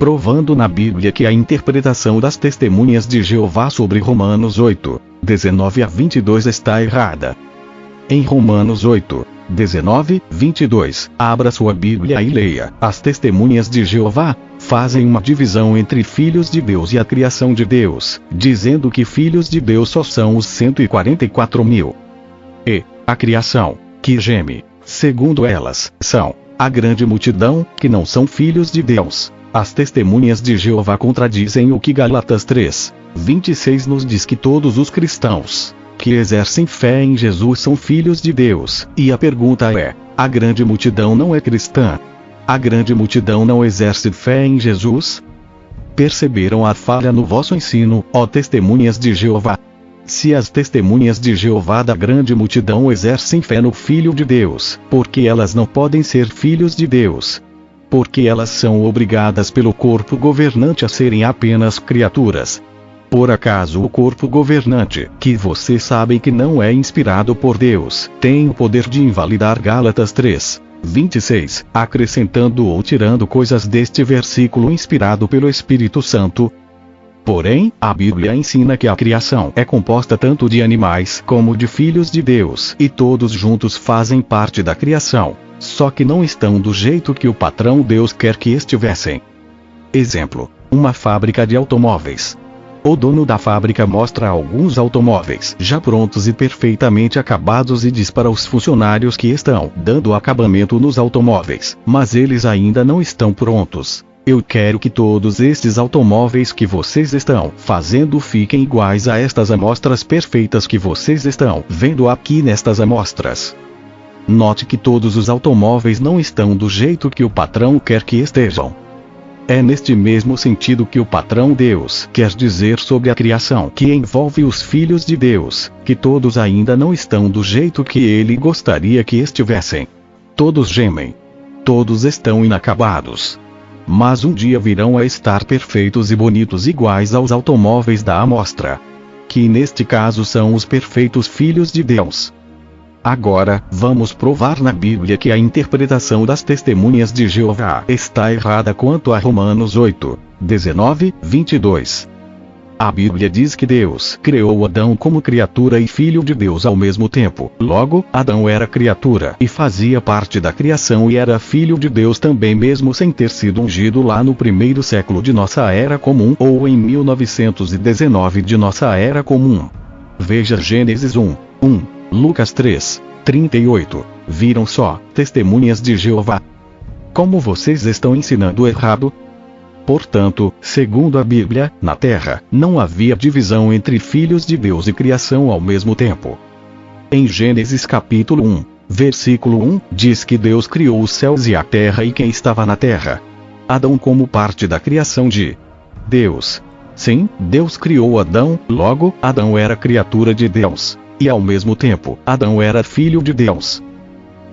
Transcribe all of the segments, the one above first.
provando na Bíblia que a interpretação das testemunhas de Jeová sobre Romanos 8, 19 a 22 está errada. Em Romanos 8, 19, 22, abra sua Bíblia e leia. As testemunhas de Jeová fazem uma divisão entre filhos de Deus e a criação de Deus, dizendo que filhos de Deus só são os 144.000. E a criação, que geme, segundo elas, são a grande multidão, que não são filhos de Deus. As testemunhas de Jeová contradizem o que Gálatas 3, 26 nos diz, que todos os cristãos que exercem fé em Jesus são filhos de Deus, e a pergunta é: a grande multidão não é cristã? A grande multidão não exerce fé em Jesus? Perceberam a falha no vosso ensino, ó testemunhas de Jeová? Se as testemunhas de Jeová da grande multidão exercem fé no Filho de Deus, por que elas não podem ser filhos de Deus? Porque elas são obrigadas pelo corpo governante a serem apenas criaturas. Por acaso o corpo governante, que vocês sabem que não é inspirado por Deus, tem o poder de invalidar Gálatas 3, 26, acrescentando ou tirando coisas deste versículo inspirado pelo Espírito Santo? Porém, a Bíblia ensina que a criação é composta tanto de animais como de filhos de Deus, e todos juntos fazem parte da criação, só que não estão do jeito que o patrão Deus quer que estivessem. Exemplo: uma fábrica de automóveis. O dono da fábrica mostra alguns automóveis já prontos e perfeitamente acabados e diz para os funcionários que estão dando acabamento nos automóveis, mas eles ainda não estão prontos. Eu quero que todos estes automóveis que vocês estão fazendo fiquem iguais a estas amostras perfeitas que vocês estão vendo aqui nestas amostras. Note que todos os automóveis não estão do jeito que o patrão quer que estejam. É neste mesmo sentido que o patrão Deus quer dizer sobre a criação, que envolve os filhos de Deus, que todos ainda não estão do jeito que ele gostaria que estivessem. Todos gemem. Todos estão inacabados. Mas um dia virão a estar perfeitos e bonitos, iguais aos automóveis da amostra, que neste caso são os perfeitos filhos de Deus. Agora, vamos provar na Bíblia que a interpretação das testemunhas de Jeová está errada quanto a Romanos 8, 19, 22. A Bíblia diz que Deus criou Adão como criatura e filho de Deus ao mesmo tempo. Logo, Adão era criatura e fazia parte da criação e era filho de Deus também, mesmo sem ter sido ungido lá no primeiro século de nossa era comum ou em 1919 de nossa era comum. Veja Gênesis 1, 1. Lucas 3, 38, viram só, testemunhas de Jeová? Como vocês estão ensinando errado? Portanto, segundo a Bíblia, na terra, não havia divisão entre filhos de Deus e criação ao mesmo tempo. Em Gênesis capítulo 1, versículo 1, diz que Deus criou os céus e a terra e quem estava na terra? Adão como parte da criação de Deus. Sim, Deus criou Adão, logo, Adão era criatura de Deus. E ao mesmo tempo, Adão era filho de Deus.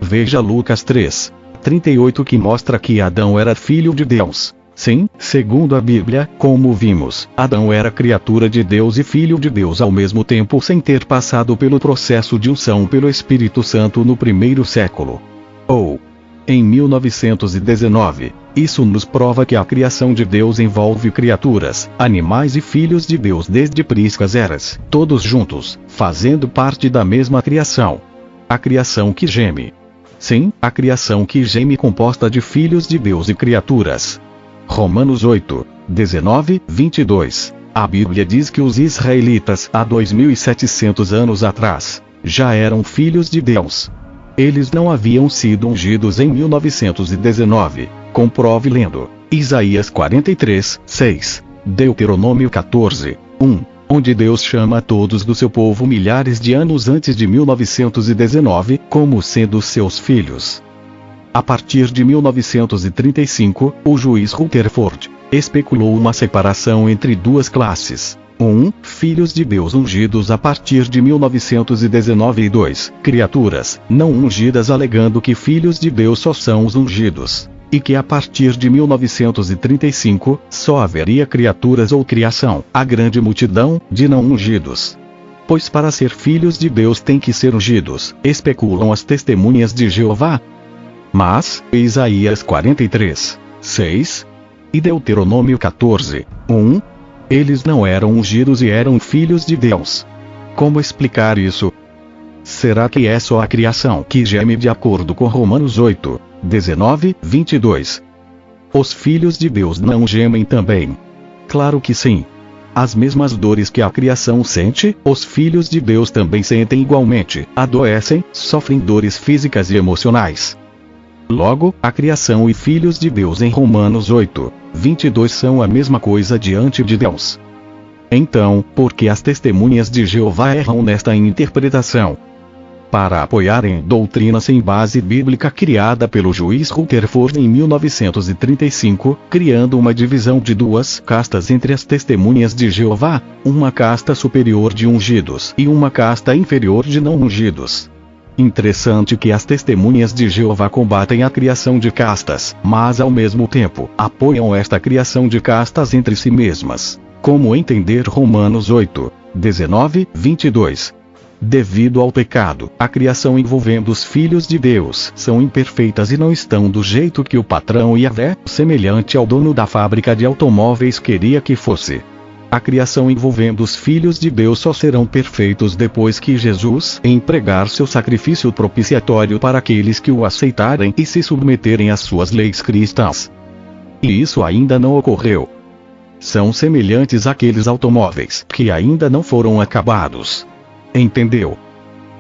Veja Lucas 3, 38 que mostra que Adão era filho de Deus. Sim, segundo a Bíblia, como vimos, Adão era criatura de Deus e filho de Deus ao mesmo tempo sem ter passado pelo processo de unção pelo Espírito Santo no primeiro século. Ou em 1919. Isso nos prova que a criação de Deus envolve criaturas, animais e filhos de Deus desde priscas eras, todos juntos, fazendo parte da mesma criação. A criação que geme. Sim, a criação que geme composta de filhos de Deus e criaturas. Romanos 8, 19, 22. A Bíblia diz que os israelitas, há 2.700 anos atrás, já eram filhos de Deus. Eles não haviam sido ungidos em 1919. Comprove lendo Isaías 43, 6, Deuteronômio 14, 1, onde Deus chama todos do seu povo milhares de anos antes de 1919 como sendo seus filhos. A partir de 1935, o juiz Rutherford especulou uma separação entre duas classes. 1. Filhos de Deus ungidos a partir de 1919 e 2. Criaturas não ungidas, alegando que filhos de Deus só são os ungidos. E que a partir de 1935, só haveria criaturas ou criação, a grande multidão, de não ungidos. Pois para ser filhos de Deus tem que ser ungidos, especulam as testemunhas de Jeová. Mas, Isaías 43, 6, E Deuteronômio 14, 1. Eles não eram ungidos e eram filhos de Deus. Como explicar isso? Será que é só a criação que geme de acordo com Romanos 8, 19, 22? Os filhos de Deus não gemem também? Claro que sim. As mesmas dores que a criação sente, os filhos de Deus também sentem igualmente, adoecem, sofrem dores físicas e emocionais. Logo, a criação e filhos de Deus em Romanos 8, 22 são a mesma coisa diante de Deus. Então, por que as testemunhas de Jeová erram nesta interpretação? Para apoiarem doutrina sem base bíblica criada pelo juiz Rutherford em 1935, criando uma divisão de duas castas entre as testemunhas de Jeová, uma casta superior de ungidos e uma casta inferior de não ungidos. Interessante que as testemunhas de Jeová combatem a criação de castas, mas ao mesmo tempo, apoiam esta criação de castas entre si mesmas. Como entender Romanos 8, 19, 22? Devido ao pecado, a criação envolvendo os filhos de Deus são imperfeitas e não estão do jeito que o patrão Yahvé, semelhante ao dono da fábrica de automóveis, queria que fosse. A criação envolvendo os filhos de Deus só serão perfeitos depois que Jesus empregar seu sacrifício propiciatório para aqueles que o aceitarem e se submeterem às suas leis cristãs. E isso ainda não ocorreu. São semelhantes àqueles automóveis que ainda não foram acabados. Entendeu?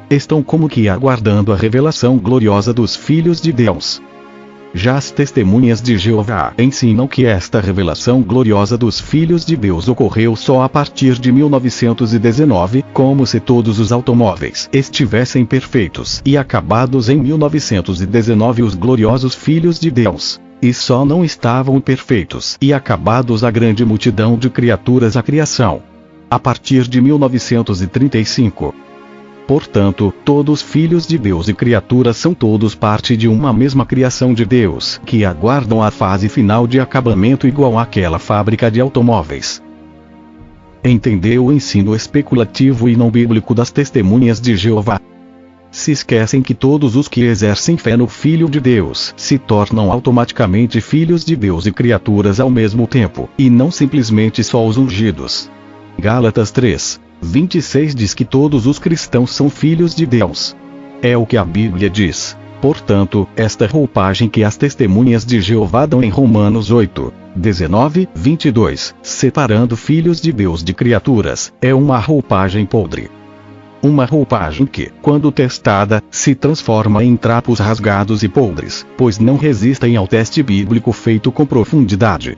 Estão como que aguardando a revelação gloriosa dos filhos de Deus. Já as testemunhas de Jeová ensinam que esta revelação gloriosa dos filhos de Deus ocorreu só a partir de 1919, como se todos os automóveis estivessem perfeitos e acabados em 1919 os gloriosos filhos de Deus. E só não estavam perfeitos e acabados a grande multidão de criaturas à criação. A partir de 1935. Portanto, todos filhos de Deus e criaturas são todos parte de uma mesma criação de Deus, que aguardam a fase final de acabamento igual àquela fábrica de automóveis. Entendeu o ensino especulativo e não bíblico das testemunhas de Jeová? Se esquecem que todos os que exercem fé no Filho de Deus se tornam automaticamente filhos de Deus e criaturas ao mesmo tempo, e não simplesmente só os ungidos. Gálatas 3, 26 diz que todos os cristãos são filhos de Deus. É o que a Bíblia diz. Portanto, esta roupagem que as testemunhas de Jeová dão em Romanos 8, 19, 22, separando filhos de Deus de criaturas, é uma roupagem podre. Uma roupagem que, quando testada, se transforma em trapos rasgados e podres, pois não resistem ao teste bíblico feito com profundidade.